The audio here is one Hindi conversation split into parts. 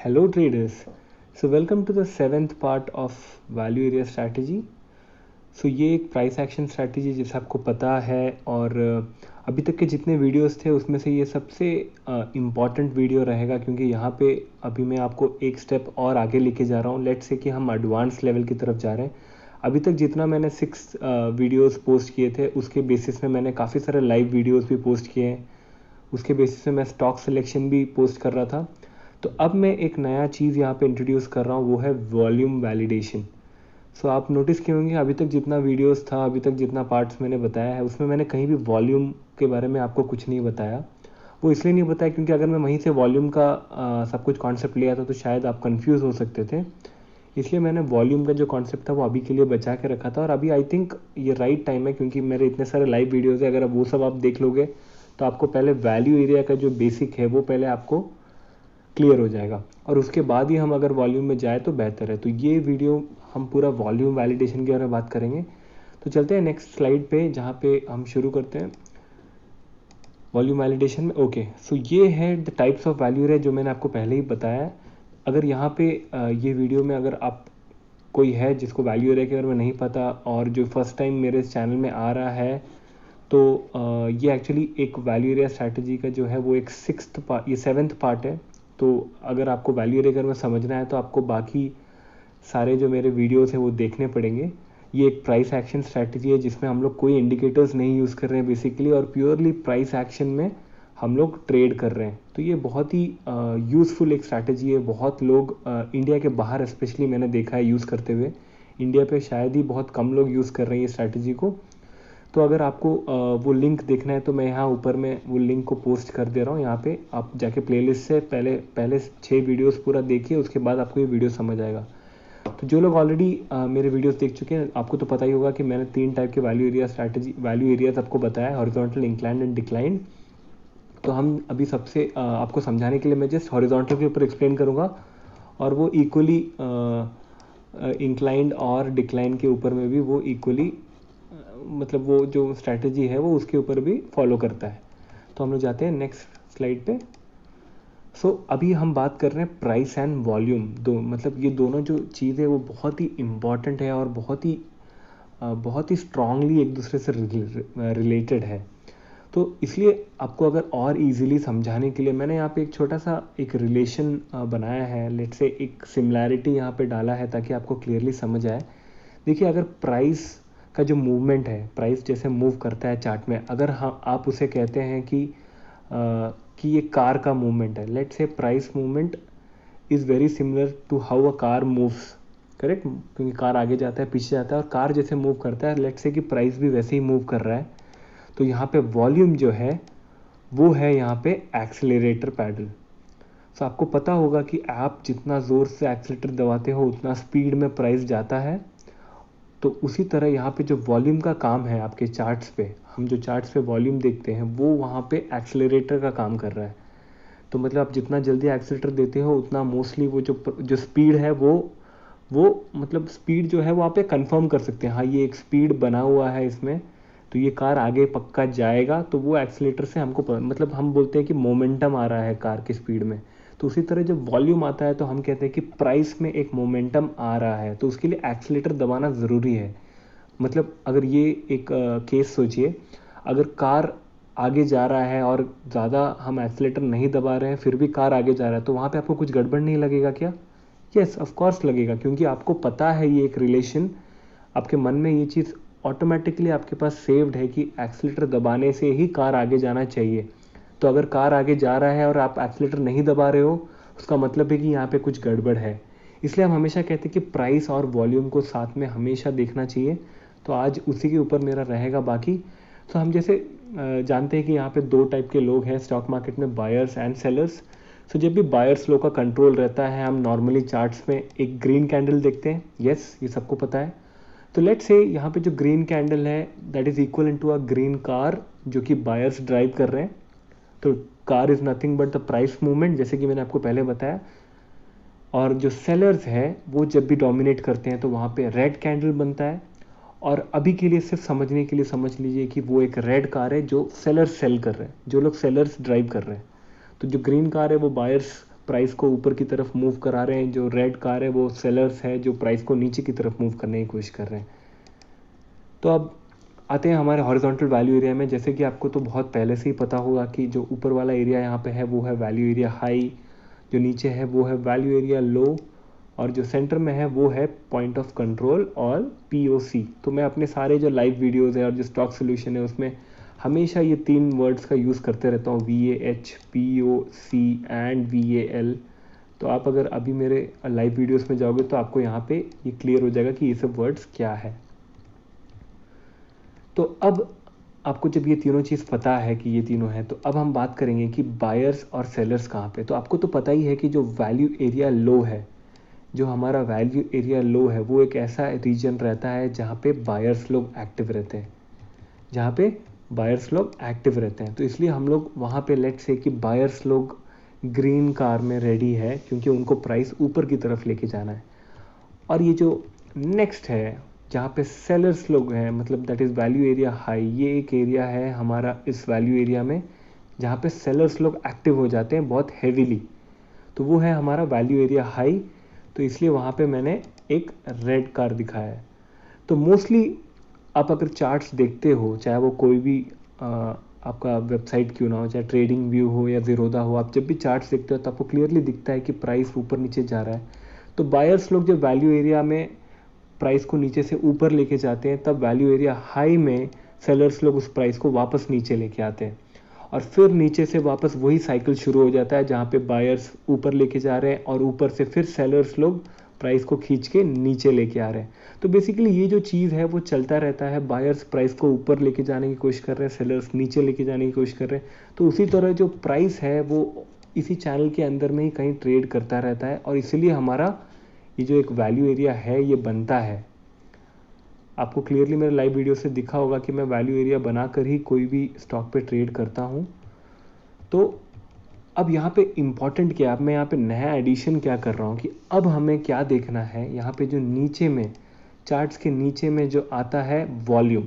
Hello traders. So welcome to the seventh part of value area strategy. So ये एक प्राइस एक्शन स्ट्रैटेजी जैसे आपको पता है और अभी तक के जितने वीडियोस थे उसमें से ये सबसे इम्पॉर्टेंट वीडियो रहेगा क्योंकि यहाँ पे अभी मैं आपको एक स्टेप और आगे लेके जा रहा हूँ. लेट्स से कि हम एडवांस लेवल की तरफ जा रहे हैं. अभी तक जितना मैंने 6 वीडियोस पोस्ट किए थे उसके बेसिस में मैंने काफ़ी सारे लाइव वीडियोस भी पोस्ट किए हैं. उसके बेसिस में मैं स्टॉक सिलेक्शन भी पोस्ट कर रहा था. तो अब मैं एक नया चीज़ यहाँ पे इंट्रोड्यूस कर रहा हूँ, वो है वॉल्यूम वैलिडेशन. सो आप नोटिस किए होंगे अभी तक जितना वीडियोस था, अभी तक जितना पार्ट्स मैंने बताया है उसमें मैंने कहीं भी वॉल्यूम के बारे में आपको कुछ नहीं बताया. वो इसलिए नहीं बताया क्योंकि अगर मैं वहीं से वॉल्यूम का सब कुछ कॉन्सेप्ट लिया था तो शायद आप कंफ्यूज हो सकते थे. इसलिए मैंने वॉल्यूम का जो कॉन्सेप्ट था वो अभी के लिए बचा के रखा था और अभी आई थिंक ये राइट टाइम है क्योंकि मेरे इतने सारे लाइव वीडियोज़ है. अगर वो सब आप देख लोगे तो आपको पहले वैल्यू एरिया का जो बेसिक है वो पहले आपको क्लियर हो जाएगा और उसके बाद ही हम अगर वॉल्यूम में जाए तो बेहतर है. तो ये वीडियो हम पूरा वॉल्यूम वैलिडेशन के बारे में बात करेंगे. तो चलते हैं नेक्स्ट स्लाइड पे जहाँ पे हम शुरू करते हैं वॉल्यूम वैलिडेशन में. ओके, सो ये है the types of value area जो मैंने आपको पहले ही बताया है. अगर यहाँ पे ये वीडियो में अगर आप कोई है जिसको वैल्यू एरिया के बारे में नहीं पता और जो फर्स्ट टाइम मेरे चैनल में आ रहा है तो ये एक्चुअली एक वैल्यू एरिया स्ट्रैटेजी का जो है वो एक सिक्स्थ पार्ट, ये 7th पार्ट है. तो अगर आपको वैल्यू एरिया में समझना है तो आपको बाकी सारे जो मेरे वीडियोस हैं वो देखने पड़ेंगे. ये एक प्राइस एक्शन स्ट्रैटेजी है जिसमें हम लोग कोई इंडिकेटर्स नहीं यूज़ कर रहे हैं बेसिकली और प्योरली प्राइस एक्शन में हम लोग ट्रेड कर रहे हैं. तो ये बहुत ही यूज़फुल एक स्ट्रैटेजी है. बहुत लोग इंडिया के बाहर स्पेशली मैंने देखा है यूज़ करते हुए. इंडिया पे शायद ही बहुत कम लोग यूज़ कर रहे हैं ये स्ट्रैटेजी को. तो अगर आपको वो लिंक देखना है तो मैं यहाँ ऊपर में वो लिंक को पोस्ट कर दे रहा हूँ. यहाँ पे आप जाके प्लेलिस्ट से पहले 6 वीडियोस पूरा देखिए, उसके बाद आपको ये वीडियो समझ आएगा. तो जो लोग ऑलरेडी मेरे वीडियोस देख चुके हैं आपको तो पता ही होगा कि मैंने 3 टाइप के वैल्यू एरियाज आपको बताया, हॉरिजॉन्टल, इंक्लाइंड एंड डिक्लाइन. तो हम अभी सबसे आपको समझाने के लिए मैं जस्ट हॉरिजॉन्टल के ऊपर एक्सप्लेन करूँगा और वो इक्वली इंक्लाइंड और डिक्लाइन के ऊपर में भी वो इक्वली मतलब वो जो स्ट्रैटेजी है वो उसके ऊपर भी फॉलो करता है. तो हम लोग जाते हैं नेक्स्ट स्लाइड पे. अभी हम बात कर रहे हैं प्राइस एंड वॉल्यूम. मतलब ये दोनों जो चीज़ है वो बहुत ही इम्पॉर्टेंट है और बहुत ही स्ट्रांगली एक दूसरे से रिलेटेड है. तो इसलिए आपको अगर और इजीली समझाने के लिए मैंने यहाँ पे एक छोटा सा एक रिलेशन बनाया है. लेट्स से एक सिमिलैरिटी यहाँ पे डाला है ताकि आपको क्लियरली समझ आए. देखिए, अगर प्राइस का जो मूवमेंट है, प्राइस जैसे मूव करता है चार्ट में, अगर हम आप उसे कहते हैं कि ये कार का मूवमेंट है. Let's say price movement is very similar to how a car moves, correct, क्योंकि कार आगे जाता है पीछे जाता है और कार जैसे मूव करता है लेट्स से कि प्राइस भी वैसे ही मूव कर रहा है. तो यहाँ पे वॉल्यूम जो है वो है यहाँ पे एक्सेलरेटर पैडल. तो आपको पता होगा कि आप जितना ज़ोर से एक्सेलरेटर दबाते हो उतना स्पीड में प्राइस जाता है. तो उसी तरह यहाँ पे जो वॉल्यूम का काम है आपके चार्ट्स पे, हम जो चार्ट्स पे वॉल्यूम देखते हैं वो वहाँ पे एक्सेलरेटर का काम कर रहा है. तो मतलब आप जितना जल्दी एक्सेलरेटर देते हो उतना मोस्टली वो जो स्पीड है वो मतलब स्पीड जो है वो आप कंफर्म कर सकते हैं, हाँ ये एक स्पीड बना हुआ है इसमें तो ये कार आगे पक्का जाएगा. तो वो एक्सेलरेटर से हमको मतलब हम बोलते हैं कि मोमेंटम आ रहा है कार की स्पीड में. तो उसी तरह जब वॉल्यूम आता है तो हम कहते हैं कि प्राइस में एक मोमेंटम आ रहा है तो उसके लिए एक्सेलरेटर दबाना ज़रूरी है. मतलब अगर ये एक केस सोचिए, अगर कार आगे जा रहा है और ज़्यादा हम एक्सेलरेटर नहीं दबा रहे हैं फिर भी कार आगे जा रहा है तो वहाँ पे आपको कुछ गड़बड़ नहीं लगेगा क्या? यस, ऑफ कोर्स लगेगा, क्योंकि आपको पता है ये एक रिलेशन, आपके मन में ये चीज़ ऑटोमेटिकली आपके पास सेव्ड है कि एक्सेलरेटर दबाने से ही कार आगे जाना चाहिए. तो अगर कार आगे जा रहा है और आप एक्सेलरेटर नहीं दबा रहे हो उसका मतलब है कि यहाँ पे कुछ गड़बड़ है. इसलिए हम हमेशा कहते हैं कि प्राइस और वॉल्यूम को साथ में हमेशा देखना चाहिए. तो आज उसी के ऊपर मेरा रहेगा बाकी. तो हम जैसे जानते हैं कि यहाँ पे 2 टाइप के लोग हैं स्टॉक मार्केट में, बायर्स एंड सेलर्स. सो जब भी बायर्स लोग का कंट्रोल रहता है हम नॉर्मली चार्ट्स में एक ग्रीन कैंडल देखते हैं. यस, ये सबको पता है. तो लेट्स से यहाँ पे जो ग्रीन कैंडल है that is equal into a green car जो कि बायर्स ड्राइव कर रहे हैं. तो car is nothing but the price movement, जैसे कि मैंने आपको पहले बताया. और जो सेलर्स है वो जब भी डोमिनेट करते हैं तो वहाँ पे रेड कैंडल बनता है. और अभी के लिए सिर्फ समझने के लिए समझ लीजिए कि वो एक रेड कार है जो सेलर्स सेल कर रहे हैं, जो लोग सेलर्स ड्राइव कर रहे हैं. तो जो ग्रीन कार है वो बायर्स प्राइस को ऊपर की तरफ मूव करा रहे हैं, जो रेड कार है वो सेलर्स है जो प्राइस को नीचे की तरफ मूव करने की कोशिश कर रहे हैं। तो अब आते हैं हमारे हॉरिजॉन्टल वैल्यू एरिया में। जैसे कि आपको तो बहुत पहले से ही पता होगा कि जो ऊपर वाला एरिया यहाँ पे है वो है वैल्यू एरिया हाई, जो नीचे है वो है वैल्यू एरिया लो, और जो सेंटर में है वो है पॉइंट ऑफ कंट्रोल और POC। तो मैं अपने सारे जो लाइव वीडियोस है और जो स्टॉक सोल्यूशन है उसमें हमेशा ये 3 वर्ड्स का यूज़ करते रहता हूँ, VAH, POC एंड VAL। तो आप अगर अभी मेरे लाइव वीडियोस में जाओगे तो आपको यहाँ पे ये क्लियर हो जाएगा कि ये सब वर्ड्स क्या है। तो अब आपको जब ये तीनों चीज़ पता है कि ये तीनों हैं, तो अब हम बात करेंगे कि बायर्स और सेलर्स कहाँ पे। तो आपको तो पता ही है कि जो वैल्यू एरिया लो है, जो हमारा वैल्यू एरिया लो है वो एक ऐसा रीजन रहता है जहाँ पे बायर्स लोग एक्टिव रहते हैं, जहाँ पे बायर्स लोग एक्टिव रहते हैं। तो इसलिए हम लोग वहाँ पे लेट्स से कि बायर्स लोग ग्रीन कार में रेडी है क्योंकि उनको प्राइस ऊपर की तरफ लेके जाना है। और ये जो नेक्स्ट है जहाँ पे सेलर्स लोग हैं, मतलब that is value area high, ये एक एरिया है हमारा इस वैल्यू एरिया में जहाँ पे सेलर्स लोग एक्टिव हो जाते हैं बहुत हैवीली। तो वो है हमारा वैल्यू एरिया हाई। तो इसलिए वहाँ पे मैंने एक रेड कार दिखाया है। तो मोस्टली आप अगर चार्ट्स देखते हो, चाहे वो कोई भी आपका वेबसाइट क्यों ना हो, चाहे ट्रेडिंग व्यू हो या ज़ीरोधा हो, आप जब भी चार्ट्स देखते हो तो आपको क्लियरली दिखता है कि प्राइस ऊपर नीचे जा रहा है। तो बायर्स लोग जब वैल्यू एरिया में प्राइस को नीचे से ऊपर लेके जाते हैं, तब वैल्यू एरिया हाई में सेलर्स लोग उस प्राइस को वापस नीचे लेके आते हैं, और फिर नीचे से वापस वही साइकिल शुरू हो जाता है जहाँ पे बायर्स ऊपर लेके जा रहे हैं और ऊपर से फिर सेलर्स लोग प्राइस को खींच के नीचे लेके आ रहे हैं। तो बेसिकली ये जो चीज़ है वो चलता रहता है, बायर्स प्राइस को ऊपर लेके जाने की कोशिश कर रहे हैं, सेलर्स नीचे लेके जाने की कोशिश कर रहे हैं। तो उसी तरह जो प्राइस है वो इसी चैनल के अंदर में ही कहीं ट्रेड करता रहता है, और इसीलिए हमारा ये जो एक वैल्यू एरिया है ये बनता है। आपको क्लियरली मेरे लाइव वीडियो से दिखा होगा कि मैं वैल्यू एरिया बनाकर ही कोई भी स्टॉक पे ट्रेड करता हूँ। तो अब यहाँ पे इम्पॉर्टेंट क्या, अब मैं यहाँ पे नया एडिशन क्या कर रहा हूँ कि अब हमें क्या देखना है, यहाँ पे जो नीचे में चार्ट्स के नीचे में जो आता है वॉल्यूम।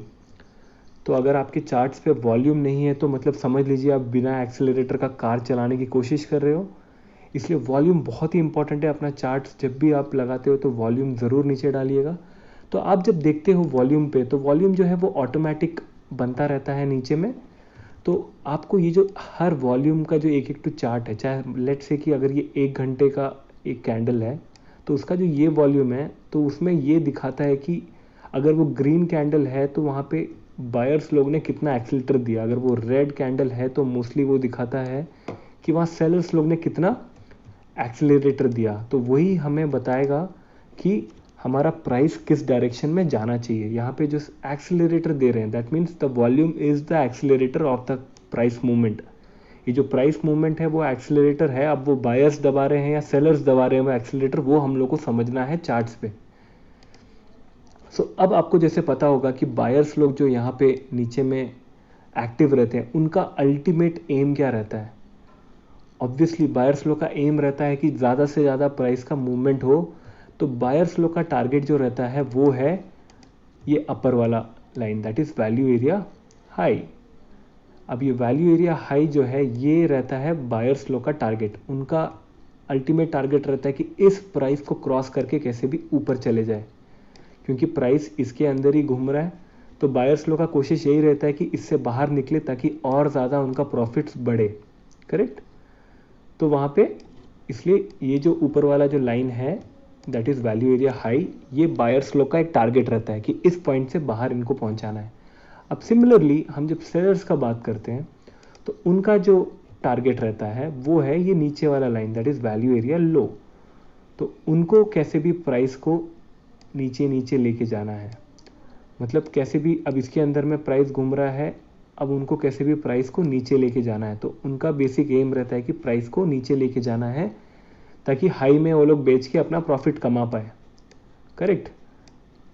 तो अगर आपके चार्ट्स पे वॉल्यूम नहीं है तो मतलब समझ लीजिए आप बिना एक्सेलरेटर का कार चलाने की कोशिश कर रहे हो। इसलिए वॉल्यूम बहुत ही इंपॉर्टेंट है। अपना चार्ट्स जब भी आप लगाते हो तो वॉल्यूम ज़रूर नीचे डालिएगा। तो आप जब देखते हो वॉल्यूम पे, तो वॉल्यूम जो है वो ऑटोमेटिक बनता रहता है नीचे में। तो आपको ये जो हर वॉल्यूम का जो एक एक टू चार्ट है, चाहे लेट से कि अगर ये 1 घंटे का एक कैंडल है तो उसका जो ये वॉल्यूम है तो उसमें ये दिखाता है कि अगर वो ग्रीन कैंडल है तो वहाँ पे बायर्स लोग ने कितना एक्सीलरेटर दिया, अगर वो रेड कैंडल है तो मोस्टली वो दिखाता है कि वहाँ सेलर्स लोग ने कितना एक्सीलरेटर दिया। तो वही हमें बताएगा कि हमारा प्राइस किस डायरेक्शन में जाना चाहिए। यहाँ पे जो एक्सीलरेटर दे रहे हैं that means the volume is the accelerator of the price movement. ये जो प्राइस मूवमेंट है वो एक्सीलरेटर है। अब वो बायर्स दबा रहे हैं या सेलर्स दबा रहे हैं वो एक्सीलरेटर, वो हम लोग को समझना है चार्ट्स पे। अब आपको जैसे पता होगा कि बायर्स लोग जो यहाँ पे नीचे में एक्टिव रहते हैं उनका अल्टीमेट एम क्या रहता है। ऑब्वियसली बायर्स लोग का एम रहता है कि ज़्यादा से ज़्यादा प्राइस का मूवमेंट हो। तो बायर्स लोग का टारगेट जो रहता है वो है ये अपर वाला line, that is value area high. अब ये वैल्यू एरिया हाई जो है ये रहता है बायर्स लोग का टारगेट। उनका अल्टीमेट टारगेट रहता है कि इस प्राइस को क्रॉस करके कैसे भी ऊपर चले जाए, क्योंकि प्राइस इसके अंदर ही घूम रहा है। तो बायर्स लोग का कोशिश यही रहता है कि इससे बाहर निकले ताकि और ज़्यादा उनका प्रॉफिट्स बढ़े। करेक्ट। तो वहाँ पे इसलिए ये जो ऊपर वाला जो लाइन है that is value area high, ये बायर्स लोग का एक टारगेट रहता है कि इस पॉइंट से बाहर इनको पहुँचाना है। अब सिमिलरली हम जब सेलर्स का बात करते हैं तो उनका जो टारगेट रहता है वो है ये नीचे वाला line that is value area low. तो उनको कैसे भी प्राइस को नीचे नीचे लेके जाना है, मतलब कैसे भी, अब इसके अंदर में प्राइस घूम रहा है, अब उनको कैसे भी प्राइस को नीचे लेके जाना है। तो उनका बेसिक एम रहता है कि प्राइस को नीचे लेके जाना है ताकि हाई में वो लोग बेच के अपना प्रॉफिट कमा पाए। करेक्ट।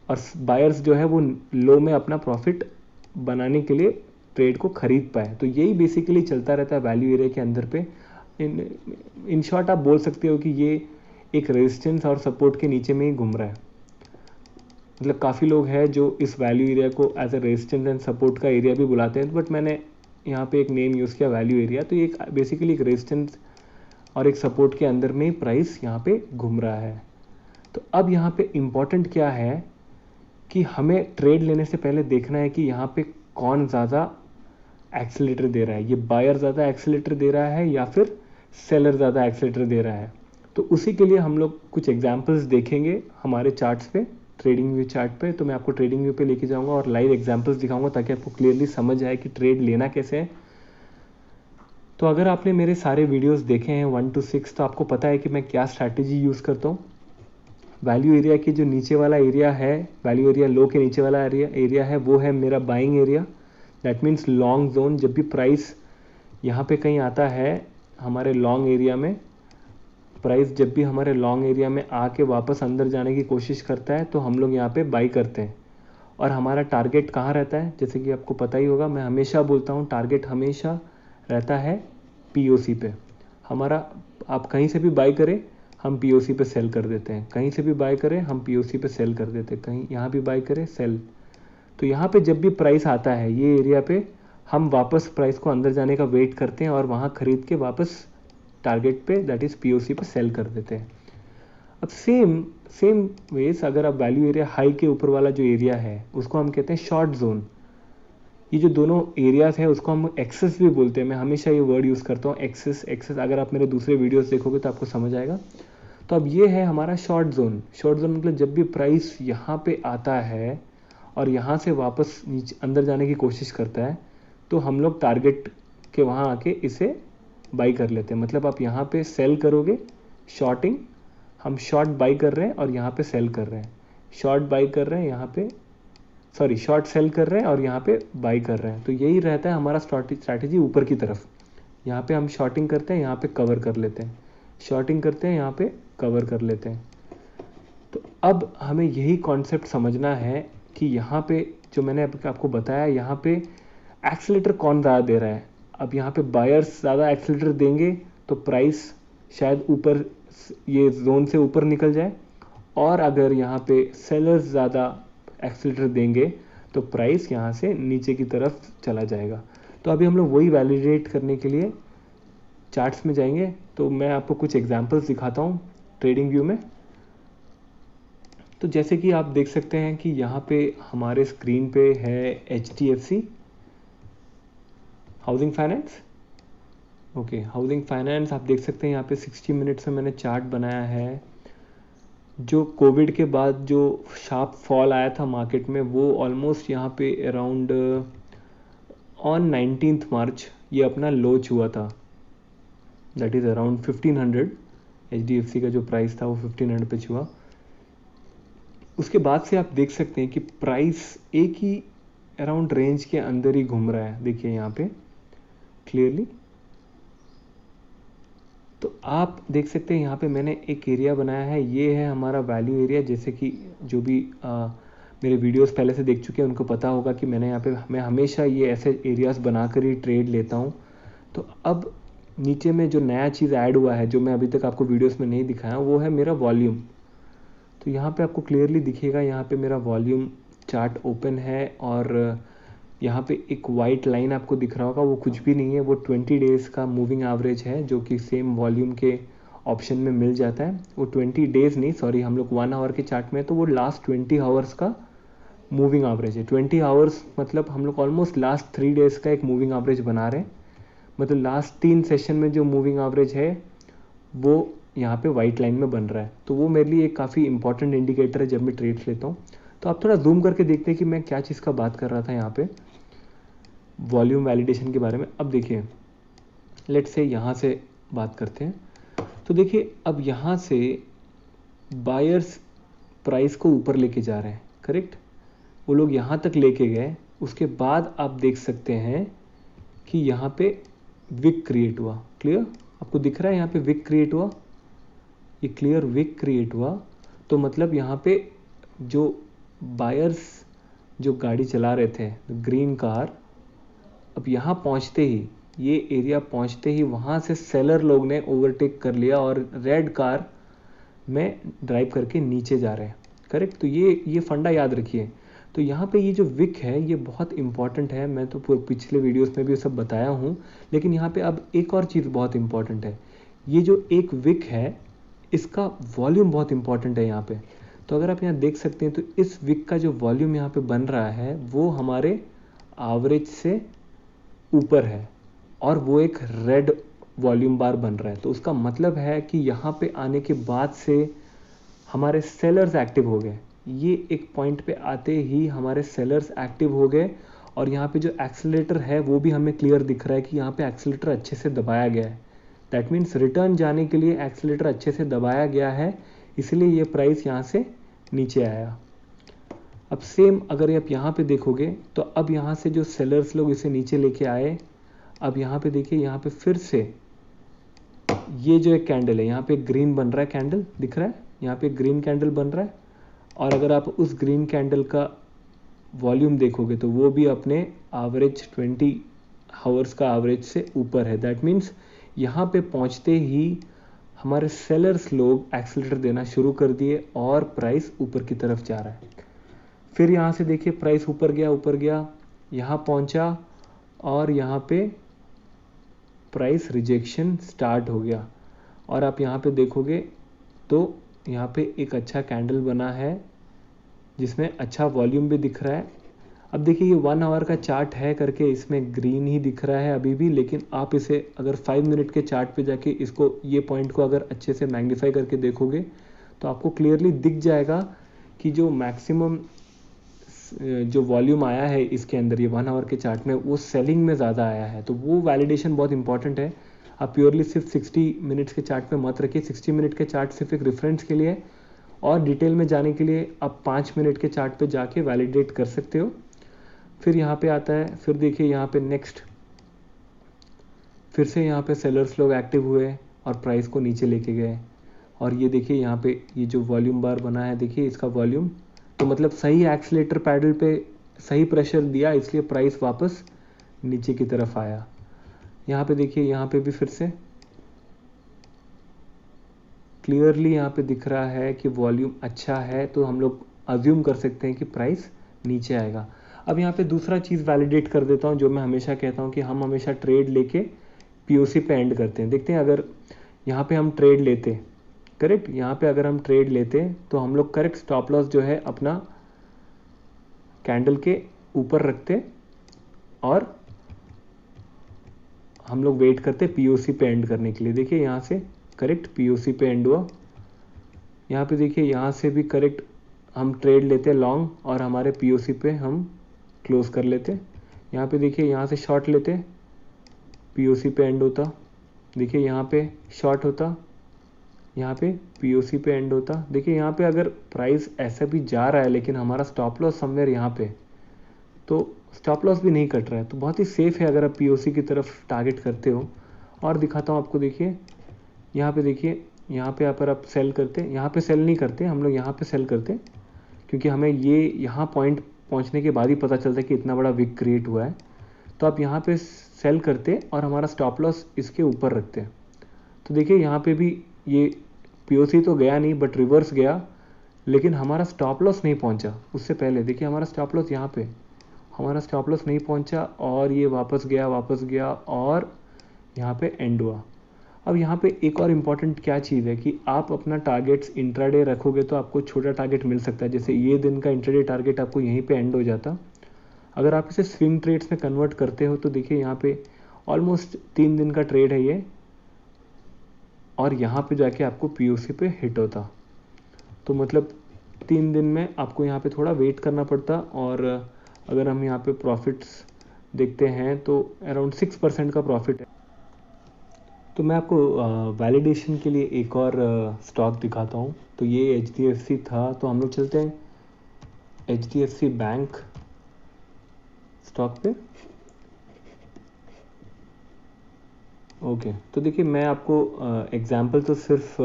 और बायर्स जो है वो लो में अपना प्रॉफिट बनाने के लिए ट्रेड को खरीद पाए। तो यही बेसिकली चलता रहता है वैल्यू एरिया के अंदर पे। इन शॉर्ट आप बोल सकते हो कि ये एक रेजिस्टेंस और सपोर्ट के नीचे में ही घूम रहा है। मतलब काफ़ी लोग हैं जो इस वैल्यू एरिया को as a resistance and support का एरिया भी बुलाते हैं, बट मैंने यहाँ पे एक नेम यूज़ किया वैल्यू एरिया। तो ये बेसिकली एक रेजिस्टेंस और एक सपोर्ट के अंदर में ही प्राइस यहाँ पे घूम रहा है। तो अब यहाँ पे इम्पॉर्टेंट क्या है कि हमें ट्रेड लेने से पहले देखना है कि यहाँ पे कौन ज़्यादा एक्सीलेटर दे रहा है, ये बायर ज़्यादा एक्सीलेटर दे रहा है या फिर सेलर ज़्यादा एक्सीलेटर दे रहा है। तो उसी के लिए हम लोग कुछ एग्जांपल्स देखेंगे हमारे चार्ट्स पे, ट्रेडिंग व्यू चार्ट पे। तो मैं आपको ट्रेडिंग व्यू पे लेके जाऊंगा और लाइव एग्जांपल्स दिखाऊंगा ताकि आपको क्लियरली समझ आए कि ट्रेड लेना कैसे है। तो अगर आपने मेरे सारे वीडियोस देखे हैं 1 to 6 तो आपको पता है कि मैं क्या स्ट्रैटेजी यूज़ करता हूँ। वैल्यू एरिया की जो नीचे वाला एरिया है, वैल्यू एरिया लो के नीचे वाला एरिया है, वो है मेरा buying area. That means long zone. जब भी प्राइस यहाँ पे कहीं आता है हमारे लॉन्ग एरिया में, प्राइस जब भी हमारे लॉन्ग एरिया में आके वापस अंदर जाने की कोशिश करता है तो हम लोग यहाँ पे बाई करते हैं। और हमारा टारगेट कहाँ रहता है, जैसे कि आपको पता ही होगा, मैं हमेशा बोलता हूँ टारगेट हमेशा रहता है पीओसी पे। हमारा, आप कहीं से भी बाई करें हम पीओसी पे सेल कर देते हैं, कहीं से भी बाई करें हम पीओसी पे सेल कर देते हैं, कहीं यहाँ भी बाई करें सेल। तो यहाँ पे जब भी प्राइस आता है ये एरिया पे, हम वापस प्राइस को अंदर जाने का वेट करते हैं और वहाँ खरीद के वापस टारगेट पे दैट इज़ पीओसी पे सेल कर देते हैं। अब सेम वेज अगर आप वैल्यू एरिया हाई के ऊपर वाला जो एरिया है उसको हम कहते हैं शॉर्ट जोन। ये जो दोनों एरियाज है उसको हम एक्सेस भी बोलते हैं। मैं हमेशा ये वर्ड यूज़ करता हूँ, एक्सेस। अगर आप मेरे दूसरे वीडियोस देखोगे तो आपको समझ आएगा। तो अब ये है हमारा शॉर्ट जोन। शॉर्ट जोन मतलब जब भी प्राइस यहाँ पे आता है और यहाँ से वापस नीचे अंदर जाने की कोशिश करता है तो हम लोग टारगेट के वहाँ आके इसे बाई कर लेते हैं। मतलब आप यहाँ पे सेल करोगे, शॉर्टिंग, हम शॉर्ट बाई कर रहे हैं और यहाँ पे सेल कर रहे हैं, शॉर्ट बाई कर रहे हैं यहाँ पे, सॉरी शॉर्ट सेल कर रहे हैं और यहाँ पे बाई कर रहे हैं। तो यही रहता है हमारा स्ट्रैटेजी ऊपर की तरफ। यहाँ पे हम शॉर्टिंग करते हैं, यहाँ पे कवर कर लेते हैं, शॉर्टिंग करते हैं, यहाँ पे कवर कर लेते हैं। तो अब हमें यही कॉन्सेप्ट समझना है कि यहाँ पे जो मैंने आपको बताया, यहाँ पे एक्सीलेटर कौन ज़्यादा दे रहा है। अब यहाँ पे बायर्स ज़्यादा एक्सीलेटर देंगे तो प्राइस शायद ऊपर, ये जोन से ऊपर निकल जाए, और अगर यहाँ पे सेलर्स ज़्यादा एक्सीलेटर देंगे तो प्राइस यहाँ से नीचे की तरफ चला जाएगा। तो अभी हम लोग वही वैलिडेट करने के लिए चार्ट्स में जाएंगे। तो मैं आपको कुछ एग्जांपल्स दिखाता हूँ ट्रेडिंग व्यू में। तो जैसे कि आप देख सकते हैं कि यहाँ पे हमारे स्क्रीन पे है HDFC housing finance. Okay, housing finance आप देख सकते हैं यहाँ पे 60 मिनट्स में मैंने चार्ट बनाया है। जो कोविड के बाद जो शार्प फॉल आया था मार्केट में, वो ऑलमोस्ट यहाँ पे अराउंड ऑन 19 मार्च ये अपना लो छुआ था। That is around 1500। HDFC का जो प्राइस था वो 1500 पे छुआ। उसके बाद से आप देख सकते हैं कि प्राइस एक ही अराउंड रेंज के अंदर ही घूम रहा है। देखिए यहाँ पे क्लियरली। तो आप देख सकते हैं यहाँ पे मैंने एक एरिया बनाया है, ये है हमारा वैल्यू एरिया। जैसे कि जो भी मेरे वीडियोस पहले से देख चुके हैं उनको पता होगा कि मैंने यहाँ पे, मैं हमेशा ये ऐसे एरियाज बनाकर ही ट्रेड लेता हूँ। तो अब नीचे में जो नया चीज़ ऐड हुआ है जो मैं अभी तक आपको वीडियोस में नहीं दिखाया, वो है मेरा वॉल्यूम। तो यहाँ पे आपको क्लियरली दिखेगा, यहाँ पे मेरा वॉल्यूम चार्ट ओपन है और यहाँ पे एक वाइट लाइन आपको दिख रहा होगा, वो कुछ भी नहीं है, वो 20 डेज का मूविंग एवरेज है जो कि सेम वॉल्यूम के ऑप्शन में मिल जाता है। वो 20 डेज नहीं, सॉरी, हम लोग 1 आवर के चार्ट में, तो वो लास्ट 20 आवर्स का मूविंग एवरेज है। 20 आवर्स मतलब हम लोग ऑलमोस्ट लास्ट 3 डेज का एक मूविंग एवरेज बना रहे हैं। मतलब लास्ट 3 सेशन में जो मूविंग एवरेज है वो यहाँ पे वाइट लाइन में बन रहा है। तो वो मेरे लिए एक काफ़ी इंपॉर्टेंट इंडिकेटर है जब मैं ट्रेड्स लेता हूँ। तो आप थोड़ा जूम करके देखते हैं कि मैं क्या चीज़ का बात कर रहा था यहाँ पे, वॉल्यूम वैलिडेशन के बारे में। अब देखिए, लेट्स से यहाँ से बात करते हैं। तो देखिए अब यहाँ से बायर्स प्राइस को ऊपर लेके जा रहे हैं, करेक्ट। वो लोग यहाँ तक लेके गए, उसके बाद आप देख सकते हैं कि यहाँ पे विक क्रिएट हुआ। क्लियर, आपको दिख रहा है यहाँ पे विक क्रिएट हुआ, ये क्लियर विक क्रिएट हुआ। तो मतलब यहाँ पे जो बायर्स जो गाड़ी चला रहे थे, ग्रीन कार, अब यहाँ पहुँचते ही, ये एरिया पहुँचते ही वहाँ से सेलर लोग ने ओवरटेक कर लिया और रेड कार में ड्राइव करके नीचे जा रहे हैं, करेक्ट। तो ये फंडा याद रखिए। तो यहाँ पे ये जो विक है ये बहुत इंपॉर्टेंट है। मैं तो पिछले वीडियोस में भी सब बताया हूँ, लेकिन यहाँ पे अब एक और चीज़ बहुत इंपॉर्टेंट है। ये जो एक विक है इसका वॉल्यूम बहुत इंपॉर्टेंट है यहाँ पे। तो अगर आप यहाँ देख सकते हैं तो इस विक का जो वॉल्यूम यहाँ पे बन रहा है वो हमारे एवरेज से ऊपर है और वो एक रेड वॉल्यूम बार बन रहा है। तो उसका मतलब है कि यहाँ पे आने के बाद से हमारे सेलर्स एक्टिव हो गए। ये एक पॉइंट पे आते ही हमारे सेलर्स एक्टिव हो गए और यहाँ पे जो एक्सेलेरेटर है वो भी हमें क्लियर दिख रहा है कि यहाँ पे एक्सेलेरेटर अच्छे से दबाया गया है। दैट मीन्स रिटर्न जाने के लिए एक्सेलेरेटर अच्छे से दबाया गया है, इसलिए ये प्राइस यहाँ से नीचे आया। अब सेम अगर आप यहाँ पे देखोगे तो अब यहाँ से जो सेलर्स लोग इसे नीचे लेके आए, अब यहाँ पे देखिए यहाँ पे फिर से ये जो एक कैंडल है यहाँ पे ग्रीन बन रहा है, कैंडल दिख रहा है, यहाँ पे ग्रीन कैंडल बन रहा है। और अगर आप उस ग्रीन कैंडल का वॉल्यूम देखोगे तो वो भी अपने एवरेज 20 आवर्स का एवरेज से ऊपर है। दैट मीन्स यहाँ पे पहुँचते ही हमारे सेलर्स लोग एक्सेलेरेटर देना शुरू कर दिए और प्राइस ऊपर की तरफ जा रहा है। फिर यहाँ से देखिए प्राइस ऊपर गया, यहाँ पहुँचा और यहाँ पे प्राइस रिजेक्शन स्टार्ट हो गया। और आप यहाँ पे देखोगे तो यहाँ पे एक अच्छा कैंडल बना है जिसमें अच्छा वॉल्यूम भी दिख रहा है। अब देखिए ये 1 आवर का चार्ट है करके इसमें ग्रीन ही दिख रहा है अभी भी, लेकिन आप इसे अगर 5 मिनट के चार्ट पे जाके इसको ये पॉइंट को अगर अच्छे से मैग्नीफाई करके देखोगे तो आपको क्लियरली दिख जाएगा कि जो मैक्सिमम जो वॉल्यूम आया है इसके अंदर ये 1 आवर के चार्ट में वो सेलिंग में ज़्यादा आया है। तो वो वैलिडेशन बहुत इंपॉर्टेंट है। आप प्योरली सिर्फ 60 मिनट्स के चार्ट पे मत रखिए। 60 मिनट के चार्ट सिर्फ एक रेफरेंस के लिए, और डिटेल में जाने के लिए आप 5 मिनट के चार्ट पे जाके वैलिडेट कर सकते हो। फिर यहाँ पे आता है, फिर देखिए यहाँ पे नेक्स्ट फिर से यहाँ पे सेलर्स लोग एक्टिव हुए और प्राइस को नीचे लेके गए। और ये देखिए यहाँ पे ये जो वॉल्यूम बार बना है, देखिए इसका वॉल्यूम, तो मतलब सही एक्सीलेटर पैडल पे सही प्रेशर दिया इसलिए प्राइस वापस नीचे की तरफ आया। यहाँ पे देखिए यहाँ पे भी फिर से क्लियरली यहाँ पे दिख रहा है कि वॉल्यूम अच्छा है, तो हम लोग अज्यूम कर सकते हैं कि प्राइस नीचे आएगा। अब यहाँ पे दूसरा चीज़ वैलिडेट कर देता हूँ जो मैं हमेशा कहता हूँ कि हम हमेशा ट्रेड लेके पीओसी पे एंड करते हैं। देखते हैं अगर यहाँ पे हम ट्रेड लेते, करेक्ट, यहाँ पे अगर हम ट्रेड लेते तो हम लोग करेक्ट स्टॉप लॉस जो है अपना कैंडल के ऊपर रखते और हम लोग वेट करते पीओसी पे एंड करने के लिए। देखिए यहाँ से करेक्ट पीओसी पे एंड हुआ। यहाँ पे देखिए यहाँ से भी करेक्ट हम ट्रेड लेते लॉन्ग और हमारे पीओसी पे हम क्लोज कर लेते। यहाँ पे देखिए यहाँ से शॉर्ट लेते, पीओसी पे एंड होता। देखिए यहाँ पे शॉर्ट होता, यहाँ पे पीओसी पे एंड होता। देखिए यहाँ पे अगर प्राइस ऐसा भी जा रहा है लेकिन हमारा स्टॉप लॉस समवेयर यहाँ पे, तो स्टॉप लॉस भी नहीं कट रहा है, तो बहुत ही सेफ है अगर आप पीओसी की तरफ टारगेट करते हो। और दिखाता हूँ आपको, देखिए यहाँ पे देखिए यहाँ पे अगर आप सेल करते, यहाँ पे सेल नहीं करते हम लोग, यहाँ पे सेल करते क्योंकि हमें ये यहाँ पॉइंट पहुँचने के बाद ही पता चलता है कि इतना बड़ा विक क्रिएट हुआ है। तो आप यहाँ पे सेल करते और हमारा स्टॉप लॉस इसके ऊपर रखते। तो देखिए यहाँ पे भी ये पीओसी तो गया नहीं बट रिवर्स गया, लेकिन हमारा स्टॉप लॉस नहीं पहुँचा उससे पहले। देखिए हमारा स्टॉप लॉस यहाँ पे, हमारा स्टॉप लॉस नहीं पहुँचा और ये वापस गया और यहाँ पे एंड हुआ। अब यहाँ पे एक और इम्पॉर्टेंट क्या चीज़ है कि आप अपना टारगेट्स इंट्राडे रखोगे तो आपको छोटा टारगेट मिल सकता है। जैसे ये दिन का इंट्राडे टारगेट आपको यहीं पे एंड हो जाता। अगर आप इसे स्विंग ट्रेड्स में कन्वर्ट करते हो तो देखिए यहाँ पे ऑलमोस्ट 3 दिन का ट्रेड है ये, और यहाँ पे जाके आपको पीओसी पे हिट होता। तो मतलब 3 दिन में आपको यहाँ पे थोड़ा वेट करना पड़ता। और अगर हम यहाँ पे प्रॉफिट्स देखते हैं तो अराउंड 6% का प्रॉफिट है। तो मैं आपको वैलिडेशन के लिए एक और स्टॉक दिखाता हूँ। तो ये HDFC था, तो हम लोग चलते हैं HDFC बैंक स्टॉक पे। ओके, तो देखिए मैं आपको एग्जांपल तो सिर्फ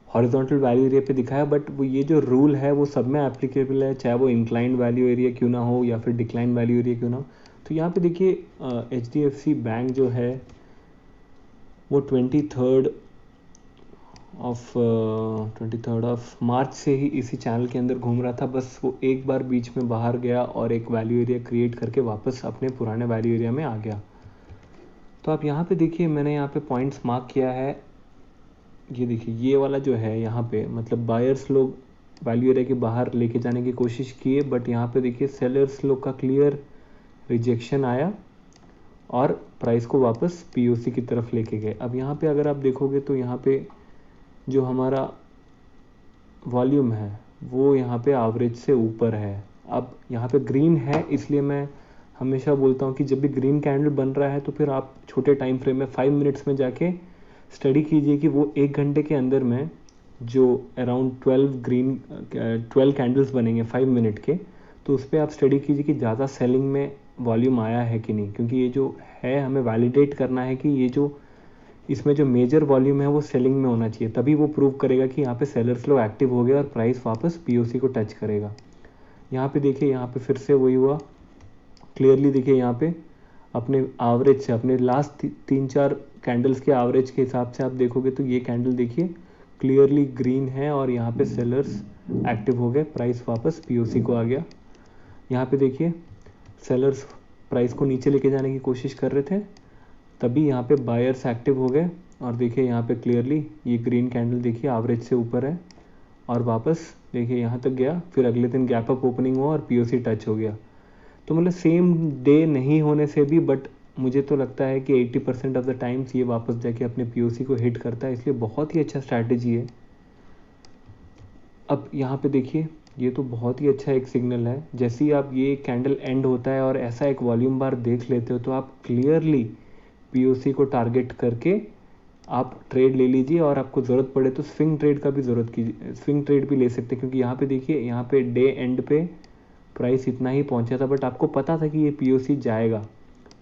हॉरिजॉन्टल वैल्यू एरिया पे दिखाया, बट वो ये जो रूल है वो सब में एप्लीकेबल है, चाहे वो इंक्लाइंड वैल्यू एरिया क्यों ना हो या फिर डिक्लाइन वैल्यू एरिया क्यों ना हो। तो यहाँ पे देखिए HDFC बैंक जो है वो 23rd ऑफ मार्च से ही इसी चैनल के अंदर घूम रहा था। बस वो एक बार बीच में बाहर गया और एक वैल्यू एरिया क्रिएट करके वापस अपने पुराने वैल्यू एरिया में आ गया। तो आप यहाँ पे देखिए, मैंने यहाँ पे पॉइंट्स मार्क किया है। ये देखिए, ये वाला जो है यहाँ पे, मतलब बायर्स लोग वैल्यू एरिया के बाहर लेके जाने की कोशिश किए, बट यहाँ पे देखिए सेलर्स लोग का क्लियर रिजेक्शन आया और प्राइस को वापस पीओसी की तरफ लेके गए। अब यहाँ पे अगर आप देखोगे तो यहाँ पे जो हमारा वॉल्यूम है वो यहाँ पे एवरेज से ऊपर है। अब यहाँ पे ग्रीन है, इसलिए मैं हमेशा बोलता हूँ कि जब भी ग्रीन कैंडल बन रहा है तो फिर आप छोटे टाइम फ्रेम में 5 मिनट्स में जाके स्टडी कीजिए कि वो 1 घंटे के अंदर में जो अराउंड 12 कैंडल्स बनेंगे 5 मिनट के, तो उस पर आप स्टडी कीजिए कि ज़्यादा सेलिंग में वॉल्यूम आया है कि नहीं, क्योंकि ये जो है हमें वैलिडेट करना है कि ये जो इसमें जो मेजर वॉल्यूम है वो सेलिंग में होना चाहिए, तभी वो प्रूव करेगा कि यहाँ पे सेलर्स लोग एक्टिव हो गए और प्राइस वापस पीओसी को टच करेगा। यहाँ पे देखिए, यहाँ पे फिर से वही हुआ। क्लियरली देखिए, यहाँ पे अपने एवरेज से, अपने लास्ट 3-4 कैंडल्स के एवरेज के हिसाब से आप देखोगे तो ये कैंडल देखिए क्लियरली ग्रीन है और यहाँ पे सेलर्स एक्टिव हो गए, प्राइस वापस पीओसी को आ गया। यहाँ पे देखिए सेलर्स प्राइस को नीचे लेके जाने की कोशिश कर रहे थे, तभी यहाँ पे बायर्स एक्टिव हो गए और देखिए यहाँ पे क्लियरली ये ग्रीन कैंडल देखिए एवरेज से ऊपर है और वापस देखिए यहाँ तक गया, फिर अगले दिन गैप अप ओपनिंग हुआ और पीओसी टच हो गया। तो मतलब सेम डे नहीं होने से भी, बट मुझे तो लगता है कि 80% ऑफ द टाइम्स ये वापस जाके अपने पीओसी को हिट करता है, इसलिए बहुत ही अच्छा स्ट्रैटेजी है। अब यहाँ पे देखिए, ये तो बहुत ही अच्छा एक सिग्नल है। जैसे ही आप ये कैंडल एंड होता है और ऐसा एक वॉल्यूम बार देख लेते हो तो आप क्लियरली पीओसी को टारगेट करके आप ट्रेड ले लीजिए, और आपको ज़रूरत पड़े तो स्विंग ट्रेड का भी स्विंग ट्रेड भी ले सकते हैं, क्योंकि यहाँ पे देखिए, यहाँ पे डे एंड पे प्राइस इतना ही पहुंचा था, बट आपको पता था कि ये पीओसी जाएगा,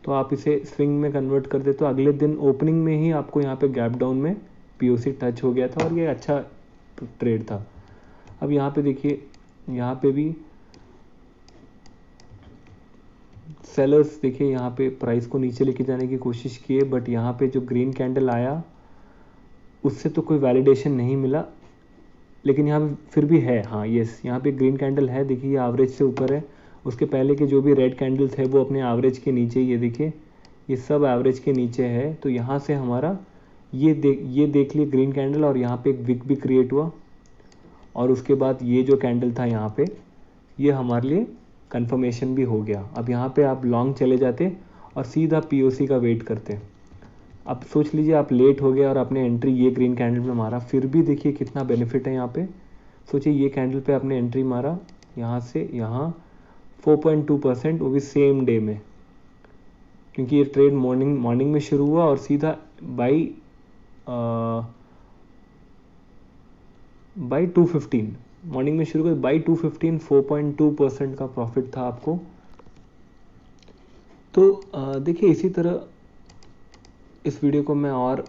तो आप इसे स्विंग में कन्वर्ट कर दे तो अगले दिन ओपनिंग में ही आपको यहाँ पे गैप डाउन में पीओसी टच हो गया था और ये अच्छा ट्रेड था। अब यहाँ पे देखिए, यहाँ पे भी सेलर्स देखिए यहाँ पे प्राइस को नीचे लेके जाने की कोशिश किए, बट यहाँ पे जो ग्रीन कैंडल आया उससे तो कोई वैलिडेशन नहीं मिला, लेकिन यहाँ पे फिर भी है। हाँ यस, यहाँ पे ग्रीन कैंडल है, देखिए ये एवरेज से ऊपर है। उसके पहले के जो भी रेड कैंडल्स है वो अपने एवरेज के नीचे, ये देखिए ये सब एवरेज के नीचे है। तो यहाँ से हमारा ये देख लिए ग्रीन कैंडल, और यहाँ पे एक विक भी क्रिएट हुआ, और उसके बाद ये जो कैंडल था यहाँ पे, ये हमारे लिए कंफर्मेशन भी हो गया। अब यहाँ पे आप लॉन्ग चले जाते और सीधा पीओसी का वेट करते। अब सोच लीजिए आप लेट हो गए और आपने एंट्री ये ग्रीन कैंडल में मारा, फिर भी देखिए कितना बेनिफिट है यहाँ पे। सोचिए ये कैंडल पे आपने एंट्री मारा, यहाँ से यहाँ 4.2%, वो भी सेम डे में, क्योंकि ये ट्रेड मॉर्निंग में शुरू हुआ और सीधा बाई 2:15 मॉर्निंग में शुरू कर बाई 2:15 4.2% का प्रॉफिट था आपको। तो देखिए इसी तरह इस वीडियो को मैं और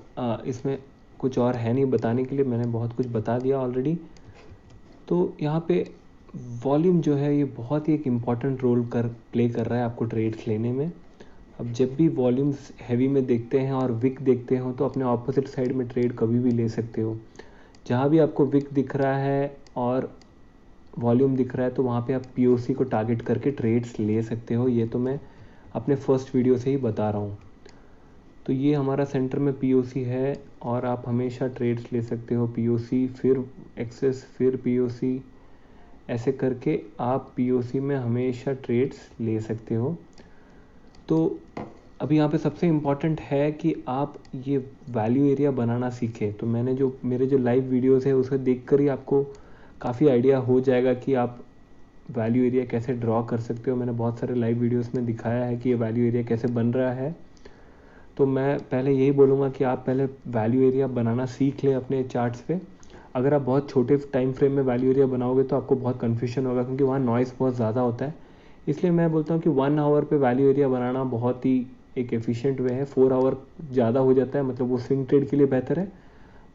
इसमें कुछ और है नहीं बताने के लिए, मैंने बहुत कुछ बता दिया ऑलरेडी। तो यहाँ पे वॉल्यूम जो है ये बहुत ही एक इम्पॉर्टेंट रोल प्ले कर रहा है आपको ट्रेड्स लेने में। अब जब भी वॉल्यूम्स हैवी में देखते हैं और विक देखते हो तो अपने ऑपोजिट साइड में ट्रेड कभी भी ले सकते हो। जहाँ भी आपको विक दिख रहा है और वॉल्यूम दिख रहा है तो वहाँ पे आप पीओसी को टारगेट करके ट्रेड्स ले सकते हो। ये तो मैं अपने फर्स्ट वीडियो से ही बता रहा हूँ। तो ये हमारा सेंटर में पीओसी है और आप हमेशा ट्रेड्स ले सकते हो। पीओसी फिर एक्सेस फिर पीओसी, ऐसे करके आप पीओसी में हमेशा ट्रेड्स ले सकते हो। तो अभी यहाँ पे सबसे इम्पॉर्टेंट है कि आप ये वैल्यू एरिया बनाना सीखें। तो मैंने जो मेरे जो लाइव वीडियोस है उसे देखकर ही आपको काफ़ी आइडिया हो जाएगा कि आप वैल्यू एरिया कैसे ड्रॉ कर सकते हो। मैंने बहुत सारे लाइव वीडियोस में दिखाया है कि ये वैल्यू एरिया कैसे बन रहा है। तो मैं पहले यही बोलूँगा कि आप पहले वैल्यू एरिया बनाना सीख लें अपने चार्ट्स पे। अगर आप बहुत छोटे टाइम फ्रेम में वैल्यू एरिया बनाओगे तो आपको बहुत कन्फ्यूजन होगा, क्योंकि वहाँ नॉइस बहुत ज़्यादा होता है। इसलिए मैं बोलता हूँ कि 1 आवर पे वैल्यू एरिया बनाना बहुत ही एक एफिशिएंट वे है। 4 आवर ज़्यादा हो जाता है, मतलब वो स्विंग ट्रेड के लिए बेहतर है।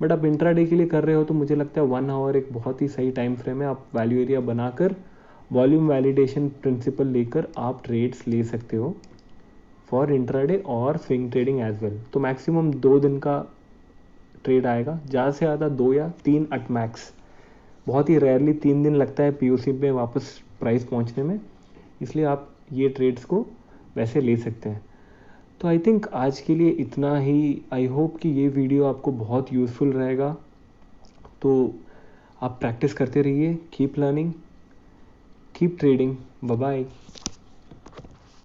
बट आप इंट्राडे के लिए कर रहे हो तो मुझे लगता है 1 आवर एक बहुत ही सही टाइम फ्रेम है। आप वैल्यू एरिया बनाकर वॉल्यूम वैलिडेशन प्रिंसिपल लेकर आप ट्रेड्स ले सकते हो फॉर इंट्राडे और स्विंग ट्रेडिंग एज वेल। तो मैक्सिमम 2 दिन का ट्रेड आएगा, ज़्यादा से ज़्यादा 2 या 3 एट मैक्स। बहुत ही रेयरली 3 दिन लगता है पीओसी में वापस प्राइस पहुंचने में, इसलिए आप ये ट्रेड्स को वैसे ले सकते हैं। तो आई थिंक आज के लिए इतना ही। आई होप कि ये वीडियो आपको बहुत यूज़फुल रहेगा। तो आप प्रैक्टिस करते रहिए, keep learning, keep trading. Bye bye.